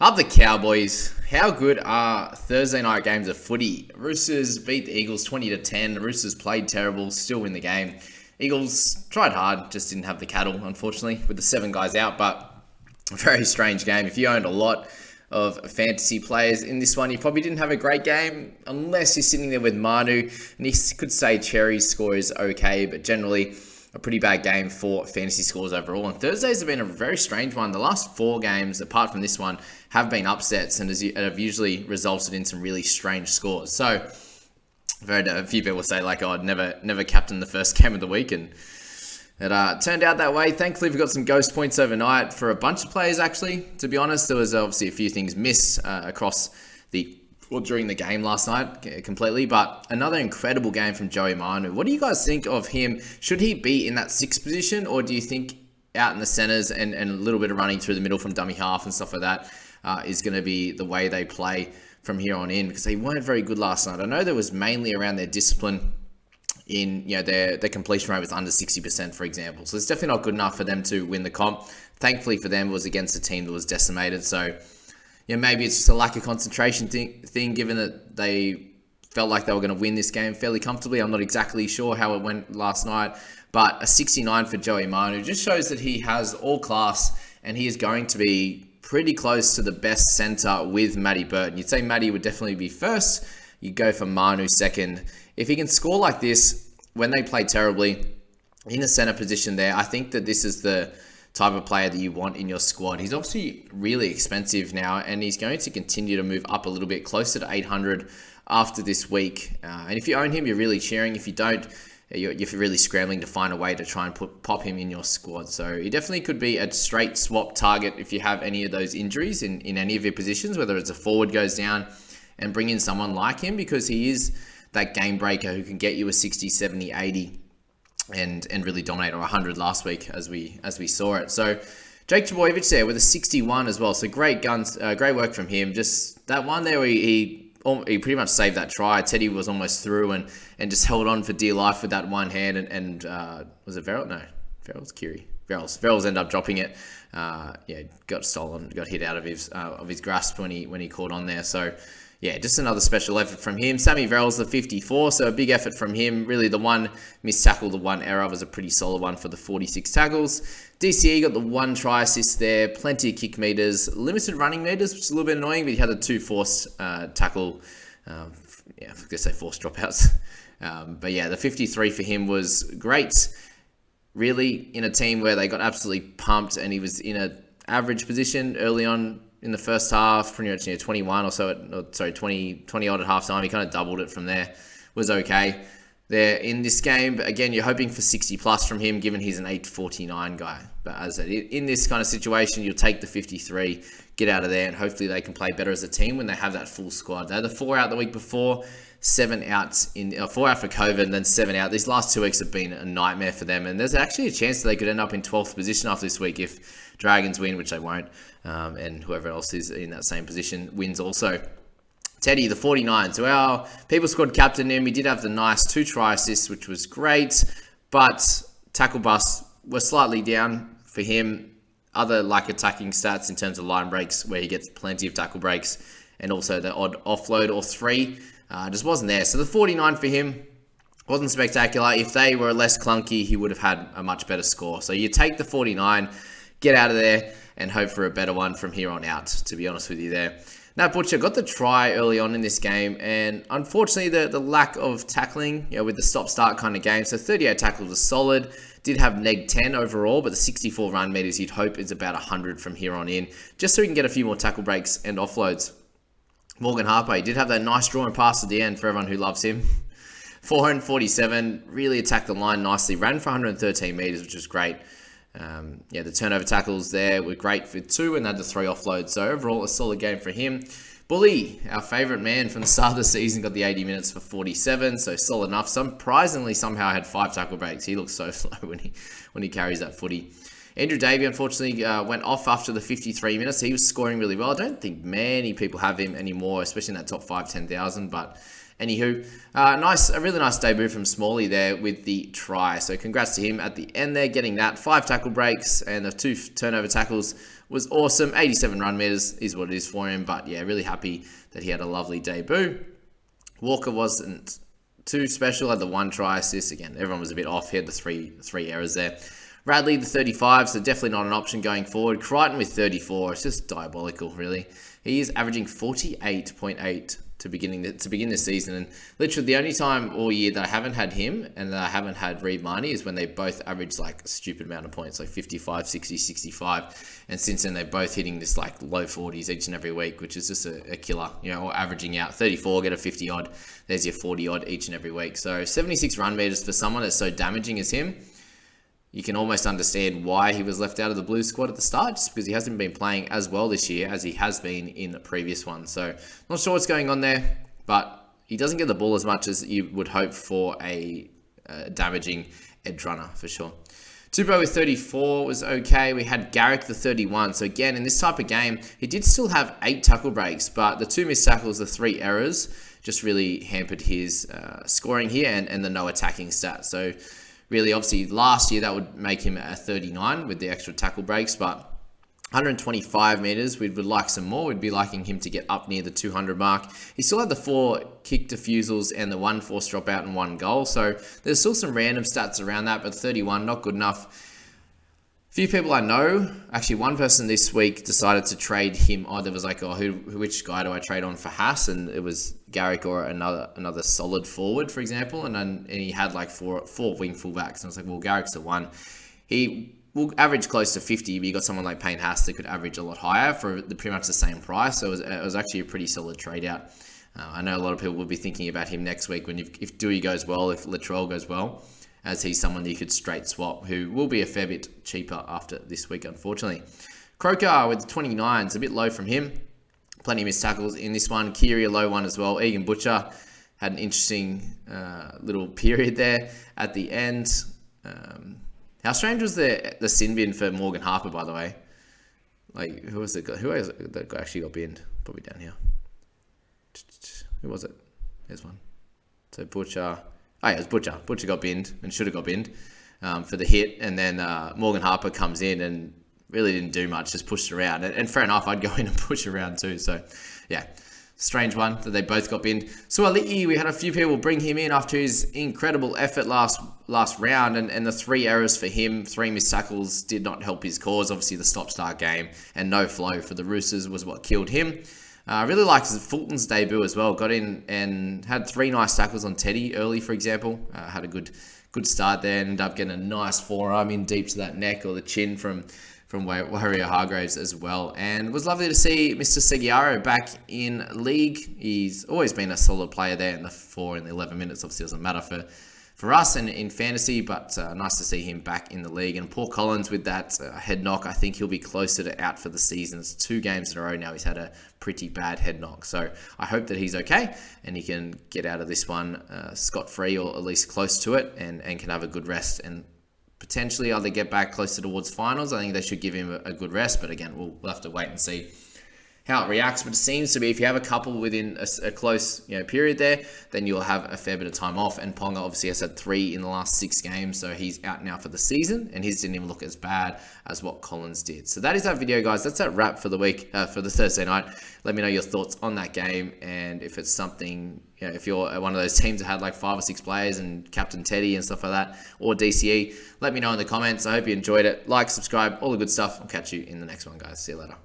Up the Cowboys. How good are Thursday night games of footy? Roosters beat the Eagles 20-10. The Roosters played terrible, still win the game. Eagles tried hard, just didn't have the cattle, unfortunately, with the 7 guys out. But a very strange game. If you owned a lot of fantasy players in this one, you probably didn't have a great game, unless you're sitting there with Manu. And you could say Cherry's score is okay, but generally a pretty bad game for fantasy scores overall. And Thursdays have been a very strange one. The last 4 games, apart from this one, have been upsets and have usually resulted in some really strange scores. So, a few people say like, "Oh, I'd never captain the first game of the week," and it turned out that way. Thankfully, we got some ghost points overnight for a bunch of players. Actually, to be honest, there was obviously a few things missed during the game last night completely, but another incredible game from Joey Manu. What do you guys think of him? Should he be in that 6th position, or do you think out in the centres and a little bit of running through the middle from dummy half and stuff like that is going to be the way they play from here on in? Because they weren't very good last night. I know there was mainly around their discipline in, their completion rate was under 60%, for example. So it's definitely not good enough for them to win the comp. Thankfully for them, it was against a team that was decimated. So maybe it's just a lack of concentration thing, given that they felt like they were going to win this game fairly comfortably. I'm not exactly sure how it went last night, but a 69 for Joey Manu just shows that he has all class, and he is going to be pretty close to the best centre with Matty Burton. You'd say Matty would definitely be first. You go for Manu second. If he can score like this when they play terribly in the centre position there, I think that this is the type of player that you want in your squad. He's obviously really expensive now, and he's going to continue to move up a little bit, closer to 800 after this week. And if you own him, you're really cheering. If you don't, you're really scrambling to find a way to try and pop him in your squad. So he definitely could be a straight swap target if you have any of those injuries in any of your positions, whether it's a forward goes down, and bring in someone like him, because he is that game breaker who can get you a 60, 70, 80 and really dominate, or 100 last week as we saw it. So Jake Trbojevic there with a 61 as well. So great work from him. Just that one there where he pretty much saved that try. Teddy was almost through and just held on for dear life with that one hand. And was it Verrill? No, Verrill's Kiri. Verrill's ended up dropping it. Got stolen, got hit out of his grasp when he caught on there. So just another special effort from him. Sammy Verrill's the 54, so a big effort from him. Really, the one missed tackle, the one error was a pretty solid one for the 46 tackles. DCE got the 1 try assist there, plenty of kick meters, limited running meters, which is a little bit annoying, but he had the 2 forced tackle, I was going to say forced dropouts. The 53 for him was great. Really, in a team where they got absolutely pumped, and he was in an average position early on in the first half, pretty much 21 or so, 20 odd at halftime. He kind of doubled it from there. Was okay there in this game. But again, you're hoping for 60 plus from him, given he's an 849 guy. But as I said, in this kind of situation, you'll take the 53, get out of there, and hopefully they can play better as a team when they have that full squad. They had the 4 out the week before, 7 out 4 out for COVID, and then 7 out. These last 2 weeks have been a nightmare for them, and there's actually a chance that they could end up in 12th position after this week if Dragons win, which they won't, and whoever else is in that same position wins also. Teddy, the 49. So our People Squad captain him. He did have the nice 2 try assists, which was great, but tackle busts were slightly down for him. Other attacking stats in terms of line breaks, where he gets plenty of tackle breaks, and also the odd offload or 3, just wasn't there. So the 49 for him wasn't spectacular. If they were less clunky, he would have had a much better score. So you take the 49, get out of there, and hope for a better one from here on out, to be honest with you there. Nat Butcher got the try early on in this game, and unfortunately the lack of tackling, with the stop-start kind of game. So 38 tackles was solid. Did have neg 10 overall, but the 64 run meters you'd hope is about 100 from here on in, just so we can get a few more tackle breaks and offloads. Morgan Harper, he did have that nice drawing pass at the end for everyone who loves him. 447, really attacked the line nicely, ran for 113 meters, which was great. The turnover tackles there were great for 2, and had the 3 offloads. So overall, a solid game for him. Bully, our favourite man from the start of the season, got the 80 minutes for 47, so solid enough. Surprisingly, somehow had 5 tackle breaks. He looks so slow when he carries that footy. Andrew Davey, unfortunately, went off after the 53 minutes. He was scoring really well. I don't think many people have him anymore, especially in that top 5, 10,000, but Anywho, a really nice debut from Smalley there with the try. So congrats to him at the end there, getting that. 5 tackle breaks and the 2 turnover tackles was awesome. 87 run meters is what it is for him. But yeah, really happy that he had a lovely debut. Walker wasn't too special, had the 1 try assist. Again, everyone was a bit off. He had the three errors there. Radley, the 35, so definitely not an option going forward. Crichton with 34. It's just diabolical, really. He is averaging 48.8 to begin this season. And literally the only time all year that I haven't had him and that I haven't had Reed Marnie is when they both average like a stupid amount of points, like 55, 60, 65. And since then, they're both hitting this like low 40s each and every week, which is just a killer, or averaging out 34, get a 50 odd. There's your 40 odd each and every week. So 76 run meters for someone that's so damaging as him. You can almost understand why he was left out of the Blues squad at the start, just because he hasn't been playing as well this year as he has been in the previous one. So not sure what's going on there, but he doesn't get the ball as much as you would hope for a damaging edge runner for sure. Tupou with 34 was okay. We had Garrick the 31. So again, in this type of game, he did still have 8 tackle breaks, but the 2 missed tackles, the 3 errors, just really hampered his scoring here and the no attacking stat. So really, obviously, last year that would make him a 39 with the extra tackle breaks, but 125 meters, we would like some more. We'd be liking him to get up near the 200 mark. He still had the 4 kick defusals and the 1 forced dropout and 1 goal. So there's still some random stats around that, but 31, not good enough. Few people I know, actually one person this week decided to trade him. There was like, which guy do I trade on for Haas? And it was Garrick or another solid forward, for example. And he had like four wing fullbacks. And I was like, well, Garrick's the one. He will average close to 50, but you got someone like Payne Haas that could average a lot higher for pretty much the same price. So it was actually a pretty solid trade out. I know a lot of people will be thinking about him next week if Dewey goes well, if Latrell goes well, as he's someone that you could straight swap, who will be a fair bit cheaper after this week, unfortunately. Croker with 29, it's a bit low from him. Plenty of missed tackles in this one. Keary, a low one as well. Egan Butcher had an interesting little period there at the end. How strange was the sin bin for Morgan Harper, by the way? Like, who was the guy? Who actually got binned? Probably down here. Who was it? There's one. So Butcher. Oh, yeah, it was Butcher. Butcher got binned and should have got binned for the hit. And then Morgan Harper comes in and really didn't do much, just pushed around. And fair enough, I'd go in and push around too. So, yeah, strange one that they both got binned. Suaalii, we had a few people bring him in after his incredible effort last round. And the 3 errors for him, 3 missed tackles did not help his cause. Obviously, the stop-start game and no flow for the Roosters was what killed him. I really liked Fulton's debut as well. Got in and had 3 nice tackles on Teddy early, for example. Had a good start there. Ended up getting a nice forearm in deep to that neck or the chin from Waerea-Hargreaves as well. And it was lovely to see Mr. Seguiaro back in league. He's always been a solid player there in the 4 and the 11 minutes. Obviously, doesn't matter for us and in fantasy, but nice to see him back in the league. And Paul Collins with that head knock, I think he'll be closer to out for the season. It's 2 games in a row now he's had a pretty bad head knock. So I hope that he's okay and he can get out of this one scot-free or at least close to it and can have a good rest and potentially either get back closer towards finals. I think they should give him a good rest, but again, we'll have to wait and see how it reacts. But it seems to be if you have a couple within a close period there, then you'll have a fair bit of time off. And Ponga obviously has had 3 in the last 6 games, so he's out now for the season, and his didn't even look as bad as what Collins did. So that is that video, guys. That's that wrap for the week, for the Thursday night. Let me know your thoughts on that game, and if it's something, if you're one of those teams that had like 5 or 6 players and Captain Teddy and stuff like that, or DCE, let me know in the comments. I hope you enjoyed it. Like, subscribe, all the good stuff. I'll catch you in the next one, guys. See you later.